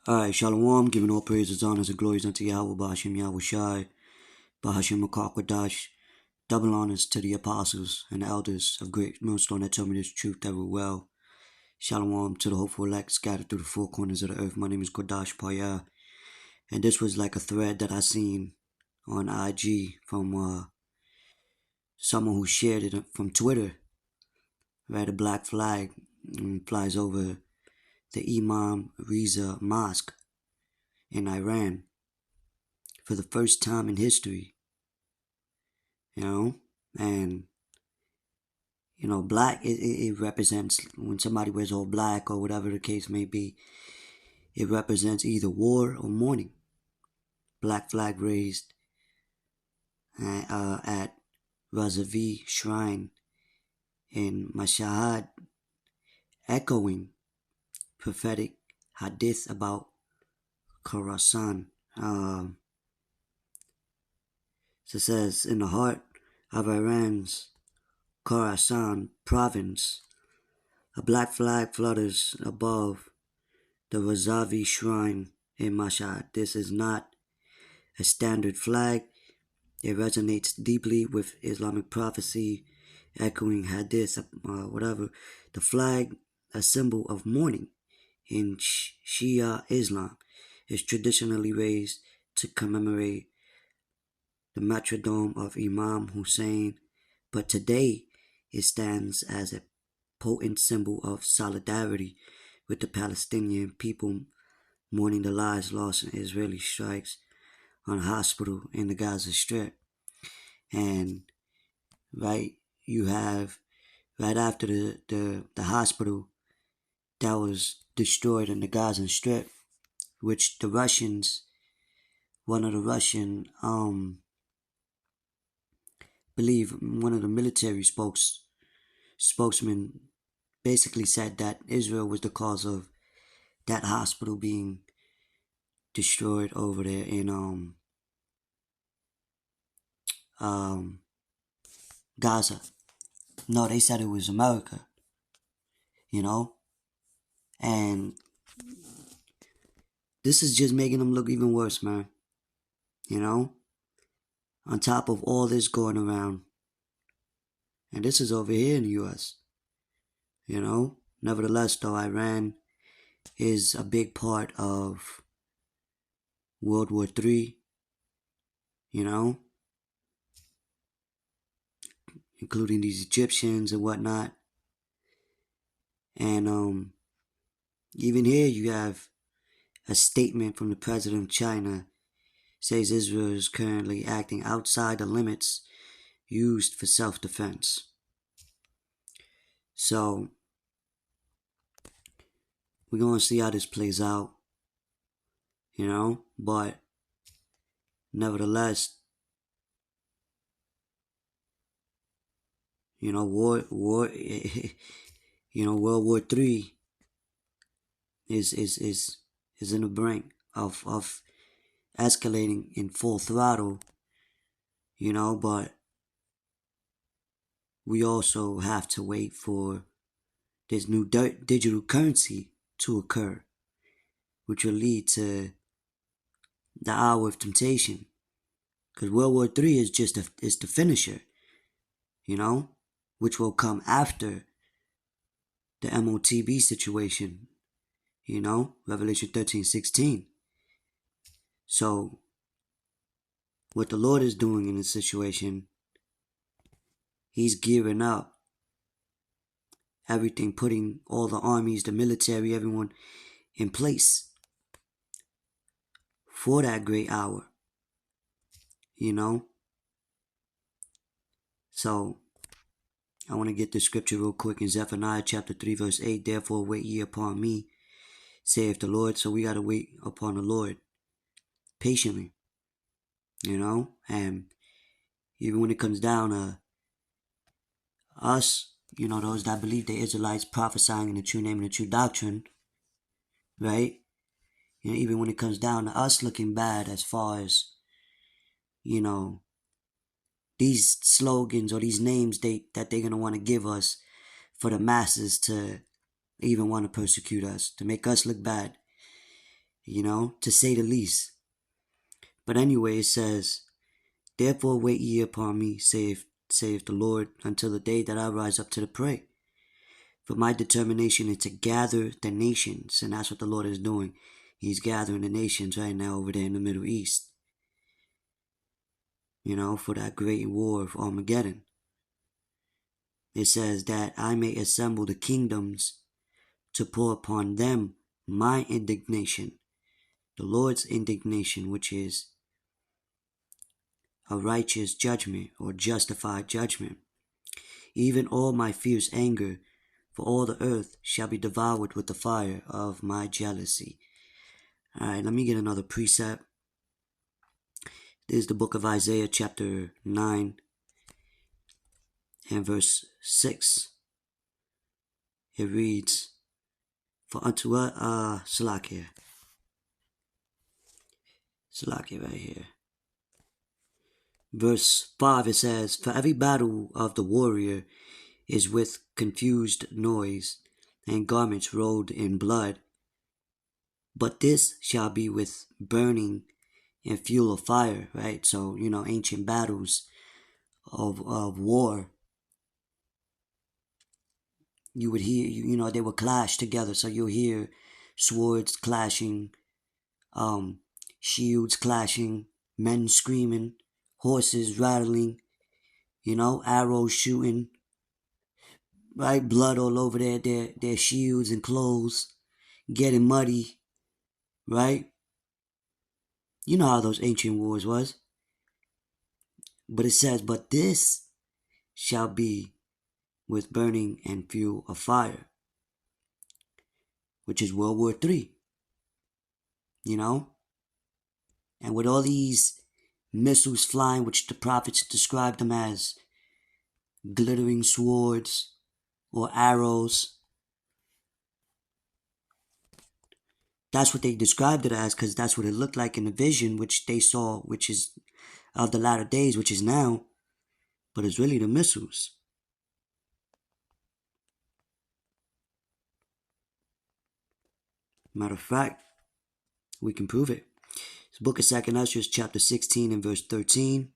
Alright, Shalom, giving all praises, honors, and glories unto Yahweh, Bahashim Yahweh Shai, Bahashim Makakwadash, double honors to the apostles and elders of Great Millstone that tell me this truth that will well. Shalom to the hopeful elect scattered through the four corners of the earth. My name is Kodash Paya, and this was like a thread that I seen on IG from someone who shared it from Twitter, right? A black flag flies over the Imam Reza Mosque in Iran for the first time in history, and black, it represents, when somebody wears all black or whatever the case may be, it represents either war or mourning. Black flag raised at Razavi Shrine in Mashhad, echoing prophetic hadith about Khorasan. So it says, in the heart of Iran's Khorasan province, a black flag flutters above the Razavi Shrine in Mashhad. This is not a standard flag. It resonates deeply with Islamic prophecy, echoing hadith, whatever. The flag, a symbol of mourning in Shia Islam, is traditionally raised to commemorate the martyrdom of Imam Hussein, but today it stands as a potent symbol of solidarity with the Palestinian people mourning the lives lost in Israeli strikes on a hospital in the Gaza Strip. And you have right after the hospital that was destroyed in the Gaza Strip, which the Russians, one of the Russian believe one of the military spokesmen basically said that Israel was the cause of that hospital being destroyed over there in Gaza. No, they said it was America, and this is just making them look even worse, man. On top of all this going around, and this is over here in the U.S. Nevertheless, though, Iran is a big part of World War III, including these Egyptians and whatnot. And even here you have a statement from the president of China, says Israel is currently acting outside the limits used for self-defense. So we're going to see how this plays out, but nevertheless, war, World War III is in the brink of escalating in full throttle, but we also have to wait for this new digital currency to occur, which will lead to the hour of temptation. Because World War III is just is the finisher, which will come after the MOTB situation, Revelation 13:16. So what the Lord is doing in this situation, he's gearing up everything, putting all the armies, the military, everyone in place for that great hour, So I want to get the scripture real quick in Zephaniah chapter 3 verse 8. Therefore wait ye upon me, saith the Lord. So we got to wait upon the Lord patiently, and even when it comes down to us, those that believe the Israelites prophesying in the true name and the true doctrine, right? Even when it comes down to us looking bad as far as, these slogans or these names that they're going to want to give us for the masses to even want to persecute us, to make us look bad. to say the least. But anyway, it says, therefore wait ye upon me, saith the Lord, until the day that I rise up to the prey. For my determination is to gather the nations, and that's what the Lord is doing. He's gathering the nations right now over there in the Middle East, for that great war of Armageddon. It says that I may assemble the kingdoms to pour upon them my indignation, the Lord's indignation, which is a righteous judgment or justified judgment. Even all my fierce anger, for all the earth shall be devoured with the fire of my jealousy. Alright, let me get another precept. This is the book of Isaiah chapter 9 and verse 6. It reads, for unto Salakia right here. Verse 5, it says, for every battle of the warrior is with confused noise, and garments rolled in blood. But this shall be with burning and fuel of fire, right? So, ancient battles of war, you would hear, they would clash together. So you'll hear swords clashing, shields clashing, men screaming, horses rattling, arrows shooting, right? Blood all over their shields and clothes, getting muddy, right? You know how those ancient wars was. But it says, but this shall be with burning and fuel of fire, which is World War III, And with all these missiles flying, which the prophets described them as glittering swords or arrows, that's what they described it as, because that's what it looked like in the vision, which they saw, which is of the latter days, which is now, but it's really the missiles. Matter of fact, we can prove it. It's the book of 2 Esdras, chapter 16 and verse 13.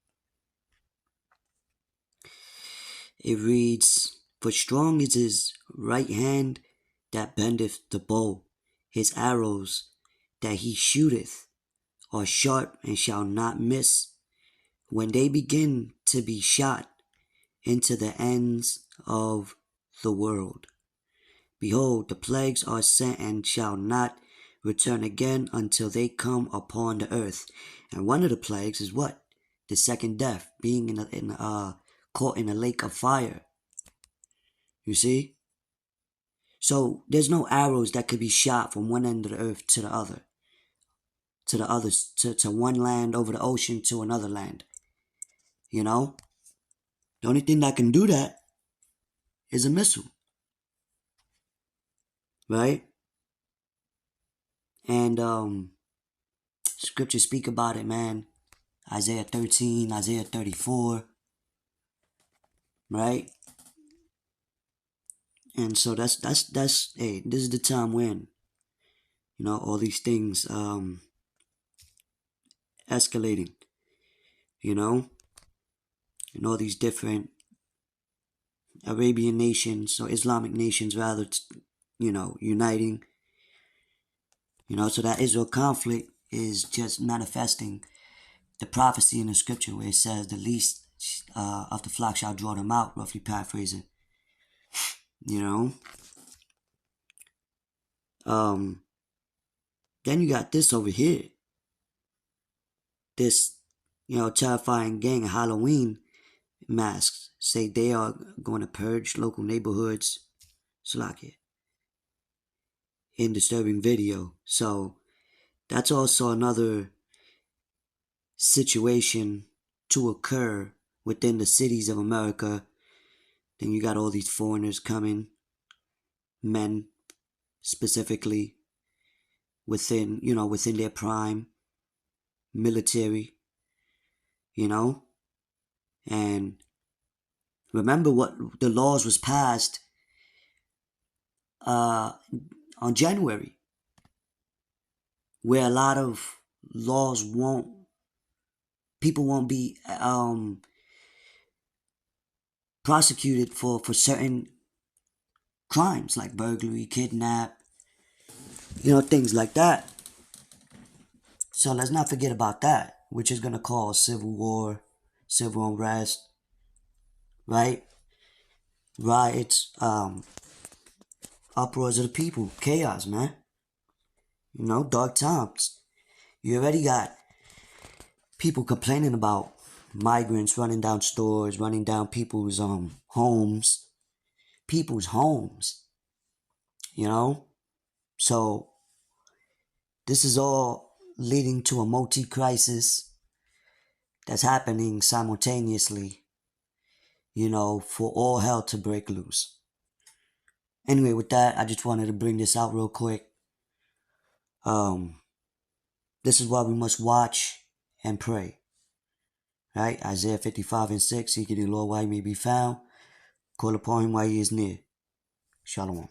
It reads, for strong is his right hand that bendeth the bow. His arrows that he shooteth are sharp and shall not miss. When they begin to be shot into the ends of the world. Behold, the plagues are sent and shall not return again until they come upon the earth. And one of the plagues is what? The second death, being caught in a lake of fire. You see? So there's no arrows that could be shot from one end of the earth to the other. To one land over the ocean to another land. The only thing that can do that is a missile. Right? And scriptures speak about it, man. Isaiah 13, Isaiah 34. Right? And so that's hey, this is the time when, all these things escalating, and all these different Arabian nations or Islamic nations rather, uniting, so that Israel conflict is just manifesting the prophecy in the scripture where it says the least of the flock shall draw them out, roughly paraphrasing. Then you got this over here. This, terrifying gang of Halloween masks say they are going to purge local neighborhoods. Salakia. In disturbing video. So that's also another situation to occur within the cities of America. Then you got all these foreigners coming, men specifically, within their prime, military, and remember what the laws was passed on January. where a lot of laws people won't be prosecuted for certain crimes like burglary, kidnap, things like that. So let's not forget about that, which is gonna cause civil war, civil unrest, right? Riots, uproars of the people, chaos, man. Dark times. You already got people complaining about migrants running down stores, running down homes, people's homes, you know? So this is all leading to a multi-crisis that's happening simultaneously, for all hell to break loose. Anyway, with that, I just wanted to bring this out real quick. This is why we must watch and pray. Right? Isaiah 55:6, seek ye the Lord while he may be found. Call upon him while he is near. Shalom.